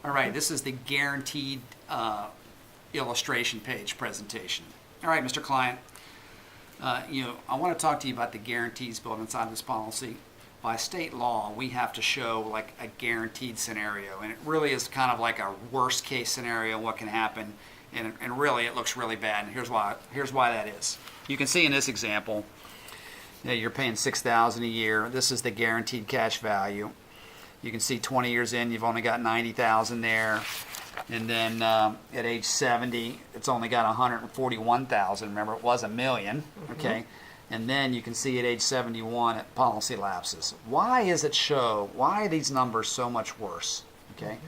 All right, this is the guaranteed illustration page presentation. All right, Mr. Client, I want to talk to you about the guarantees built inside this policy. By state law, we have to show like a guaranteed scenario, and it really is kind of like a worst case scenario, what can happen, and really it looks really bad, and here's why that is. You can see in this example, you're paying $6,000 a year. This is the guaranteed cash value. You can see 20 years in, you've only got $90,000 there. And then at age 70, it's only got $141,000. Remember, it was $1 million, okay? And then you can see at age 71, at policy lapses. Why are these numbers so much worse, okay?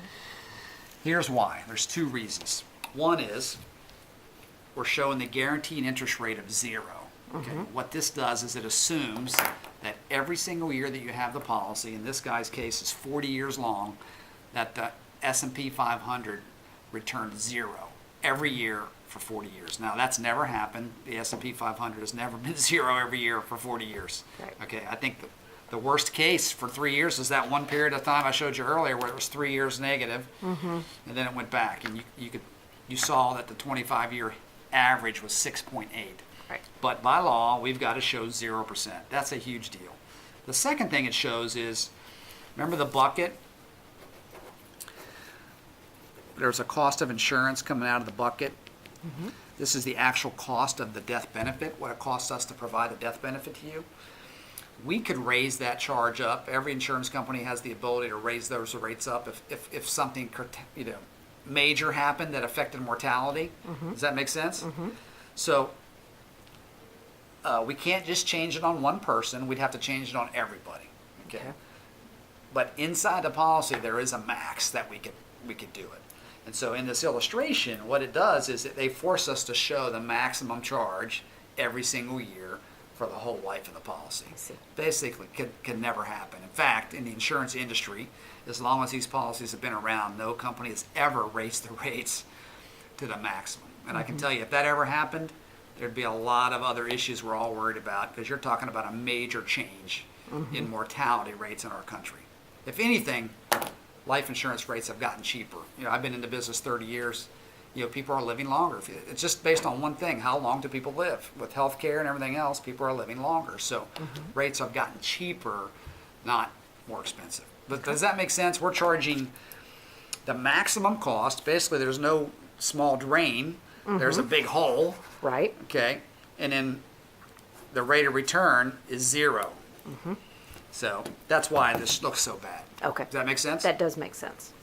Here's why. There's two reasons. One is we're showing the guaranteed interest rate of 0. Okay. What this does is it assumes that every single year that you have the policy, in this guy's case is 40 years long, that the S&P 500 returns 0 every year for 40 years. Now that's never happened. The S&P 500 has never been 0 every year for 40 years. Right. Okay, I think the worst case for 3 years is that one period of time I showed you earlier where it was 3 years negative, and then it went back, and you saw that the 25-year average was 6.8. Right. But by law, we've got to show 0%. That's a huge deal. The second thing it shows is, remember the bucket? There's a cost of insurance coming out of the bucket. This is the actual cost of the death benefit, what it costs us to provide a death benefit to you. We could raise that charge up. Every insurance company has the ability to raise those rates up if something major happened that affected mortality. Does that make sense? So we can't just change it on one person. We'd have to change it on everybody. Okay. But inside the policy, there is a max that we could do it. And so in this illustration, what it does is that they force us to show the maximum charge every single year for the whole life of the policy. Basically, can never happen. In fact, in the insurance industry, as long as these policies have been around, no company has ever raised the rates to the maximum. And I can tell you, if that ever happened, there'd be a lot of other issues we're all worried about, because you're talking about a major change in mortality rates in our country. If anything, life insurance rates have gotten cheaper. I've been in the business 30 years. People are living longer. It's just based on one thing: how long do people live? With health care and everything else, people are living longer. So rates have gotten cheaper, not more expensive. But does that make sense? We're charging the maximum cost. Basically, there's no small drain. There's a big hole. Right. Okay. And then the rate of return is 0. So that's why this looks so bad. Okay. Does that make sense? That does make sense.